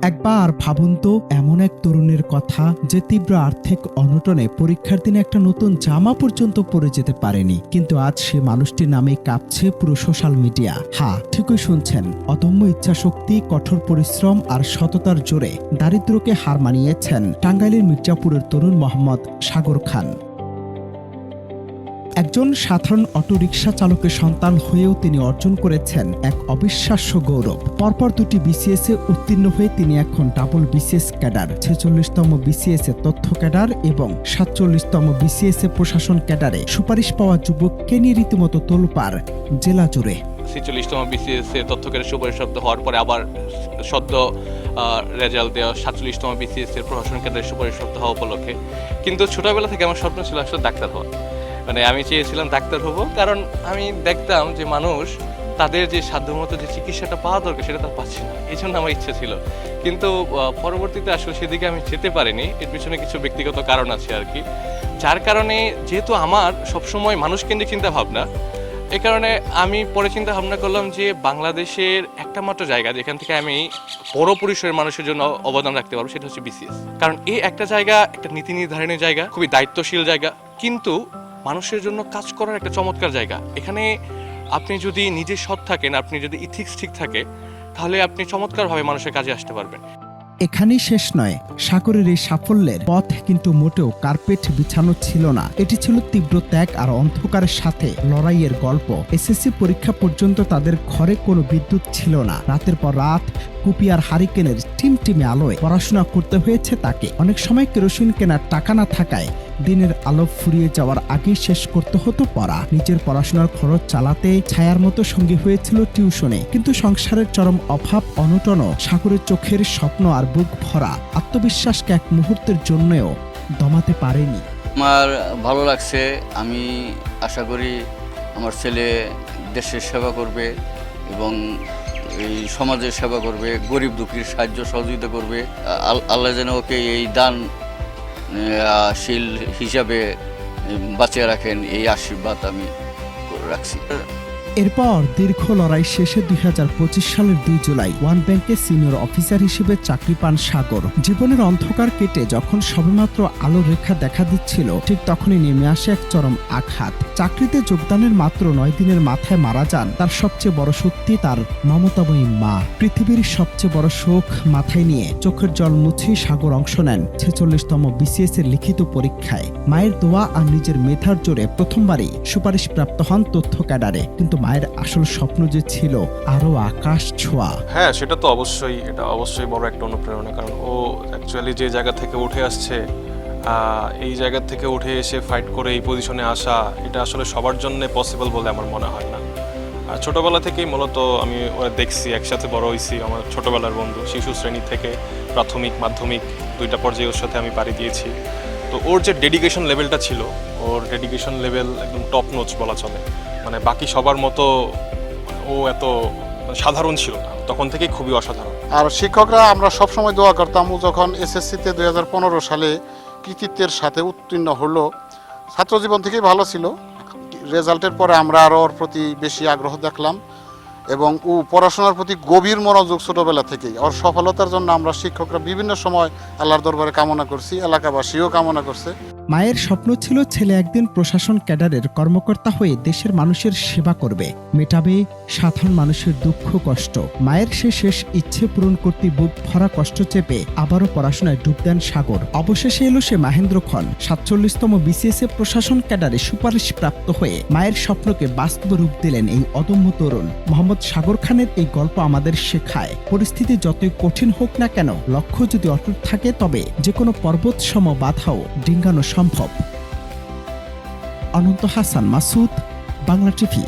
একবার ভাবুন তো, এমন এক তরুণের কথা যে তীব্র আর্থিক অনটনে পরীক্ষার দিনে একটা নতুন জামা পর্যন্ত পরে যেতে পারেনি, কিন্তু আজ সে মানুষটির নামে কাঁপছে পুরো সোশ্যাল মিডিয়া। হ্যাঁ, ঠিকই শুনছেন, অদম্য ইচ্ছাশক্তি, কঠোর পরিশ্রম আর সততার জোরে দারিদ্র্যকে হার মানিয়েছেন টাঙ্গাইলের মির্জাপুরের তরুণ মোহাম্মদ সাগর খান। একজন সাধারণ অটোরিকশা চালকের সন্তান হয়েও তিনি অর্জন করেছেন এক অবিশ্বাস্য গৌরব। পরপর দুটি বিসিএস এ উত্তীর্ণ হয়ে তিনি এখন ডাবল বিসিএস ক্যাডার, 46তম বিসিএস এ তথ্য ক্যাডার এবং 47তম বিসিএস এ প্রশাসন ক্যাডারে সুপারিশ পাওয়া যুবককে নিয়ে রীতিমতো তোলপাড় জেলা জুড়ে। 46তম বিসিএস এ তথ্য ক্যাডার সুপারিশ হওয়ার পরে আবার সদ্য রেজাল্ট দেওয়া 47তম বিসিএস এর প্রশাসন ক্যাডারের সুপারিশ হওয়া উপলক্ষে। কিন্তু ছোটবেলা থেকে আমার স্বপ্ন ছিল আসলে ডাক্তার হওয়া। মানে আমি চেয়েছিলাম ডাক্তার হব, কারণ আমি দেখতাম যে মানুষ তাদের যে সাধ্যমতো যে চিকিৎসাটা পাওয়া দরকার সেটা তার পাচ্ছে না, এই জন্য আমার ইচ্ছা ছিল। কিন্তু পরবর্তীতে আসলে সেদিকে আমি যেতে পারিনি। এর পিছনে কিছু ব্যক্তিগত কারণ আছে আর কি, যার কারণে যেহেতু আমার সবসময় মানুষকেন্দ্রিক চিন্তা ভাবনা, এই কারণে আমি পরে চিন্তা ভাবনা করলাম যে বাংলাদেশের একটা মাত্র জায়গা যেখান থেকে আমি বড় পরিসরের মানুষের জন্য অবদান রাখতে পারবো সেটা হচ্ছে বিসিএস। কারণ এই একটা জায়গা একটা নীতি নির্ধারণের জায়গা, খুবই দায়িত্বশীল জায়গা, কিন্তু মানুষের জন্য কাজ করার একটা চমৎকার জায়গা। এখানে আপনি যদি নিজে সৎ থাকেন, আপনি যদি ইথিক্স ঠিক থাকে, তাহলে আপনি চমৎকারভাবে মানুষের কাজে আসতে পারবেন। এখানেই শেষ নয়, সাগরের এই সাফল্যের পথ কিন্তু মোটেও কার্পেট বিছানো ছিল না। এটি ছিল তীব্র ত্যাগ আর অন্ধকারের সাথে লড়াইয়ের গল্প। এসএসসি পরীক্ষা পর্যন্ত তাদের ঘরে কোনো বিদ্যুৎ ছিল না। রাতের পর রাত কুপি আর হারিকেনের টিমটিমে আলোয় পড়াশোনা করতে হয়েছে তাকে। অনেক সময় কেরোসিন কেনার টাকা না থাকায় দিনের আলো ফুরিয়ে যাওয়ার আগেই শেষ করতে হতো পড়া। নিজের পড়াশোনার খরচ চালাতে ছায়ার মতো সঙ্গী হয়েছিল টিউশনে। কিন্তু সংসারের চরম অভাব অনটনও সাগরের চোখের স্বপ্ন আর বুক ভরা আত্মবিশ্বাসকে এক মুহূর্তের জন্যও দমাতে পারেনি। আমার ভালো লাগছে। আমি আশা করি আমার ছেলে দেশের সেবা করবে এবং এই সমাজের সেবা করবে, গরিব দুঃখীর সাহায্য সহযোগিতা করবে। আল্লাহ যেন ওকে এই দানশীল হিসাবে বাঁচিয়ে রাখেন, এই আশীর্বাদ আমি রাখছি। এরপর দীর্ঘ লড়াই শেষে 2025 সালের 2 জুলাই ওয়ান ব্যাংকে সিনিয়র অফিসার হিসেবে চাকরি পান সাগর। জীবনের অন্ধকার কেটে যখন সবেমাত্র আলোর রেখা দেখা দিচ্ছিল, ঠিক তখনই নেমে আসে এক চরম আঘাত। চাকরিতে যোগদানের মাত্র 9 দিনের মাথায় মারা যান তার সবচেয়ে বড় শক্তি, তার মমতাময়ী মা। পৃথিবীর সবচেয়ে বড় শোক মাথায় নিয়ে চোখের জল মুছেই সাগর অংশ নেন 46তম বিসিএস এর লিখিত পরীক্ষায়। মায়ের দোয়া আর নিজের মেধার জোরে প্রথমবারই সুপারিশ প্রাপ্ত হন তথ্য ক্যাডারে। কিন্তু মায়ের আসল স্বপ্ন যে ছিল আরো আকাশ ছোঁয়া। হ্যাঁ, সেটা তো অবশ্যই, এটা অবশ্যই বড় একটা অনুপ্রেরণা। কারণ ও অ্যাকচুয়ালি যে জায়গা থেকে উঠে আসছে, এই জায়গা থেকে উঠে এসে ফাইট করে এই পজিশনে আসা, এটা আসলে সবার জন্য পসিবল বলে আমার মনে হয় না। আর ছোটোবেলা থেকেই মূলত আমি ওরা দেখছি, একসাথে বড় হয়েছি। আমার ছোটোবেলার বন্ধু, শিশু শ্রেণী থেকে প্রাথমিক মাধ্যমিক 2টা পর্যায়ে ওর সাথে আমি পাড়ি দিয়েছি। তো ওর যে ডেডিকেশন লেভেলটা ছিল, ওর ডেডিকেশন লেভেল একদম টপ নোচ বলা চলে। মানে বাকি সবার মতো ও এত সাধারণ ছিল না, তখন থেকেই খুবই অসাধারণ। আর শিক্ষকরা আমরা সবসময় দোয়া করতাম, ও যখন এসএসসিতে 2015 সালে কৃতিত্বের সাথে উত্তীর্ণ হলো, ছাত্রজীবন থেকেই ভালো ছিল। রেজাল্টের পরে আমরা আরও ওর প্রতি বেশি আগ্রহ দেখলাম এবং ও পড়াশোনার প্রতি গভীর মনোযোগ ছোটোবেলা থেকেই। ওর সফলতার জন্য আমরা শিক্ষকরা বিভিন্ন সময় আল্লাহর দরবারে কামনা করছি, এলাকাবাসীও কামনা করছে। মায়ের স্বপ্ন ছিল ছেলে একদিন প্রশাসন ক্যাডারের কর্মকর্তা হয়ে দেশের মানুষের সেবা করবে, মেটাবে সাধারণ মানুষের দুঃখ কষ্ট। মায়ের শেষ ইচ্ছে পূরণ করতে বুক ভরা কষ্ট চেপে আবারও পড়াশোনায় ডুব দেন সাগর। অবশেষে এলো সে মাহেন্দ্রক্ষণ। 47তম বিসিএস এ প্রশাসন ক্যাডারে সুপারিশ প্রাপ্ত হয়ে মায়ের স্বপ্নকে বাস্তব রূপ দিলেন এই অদম্য তরুণ। মোহাম্মদ সাগর খানের এই গল্প আমাদের শেখায়, পরিস্থিতি যতই কঠিন হোক না কেন, লক্ষ্য যদি অটুট থাকে তবে যে কোনো পর্বত সম বাধাও ডিঙ্গানো সম্ভব। অনন্ত হাসান মাসুদ, বাংলা টিভি।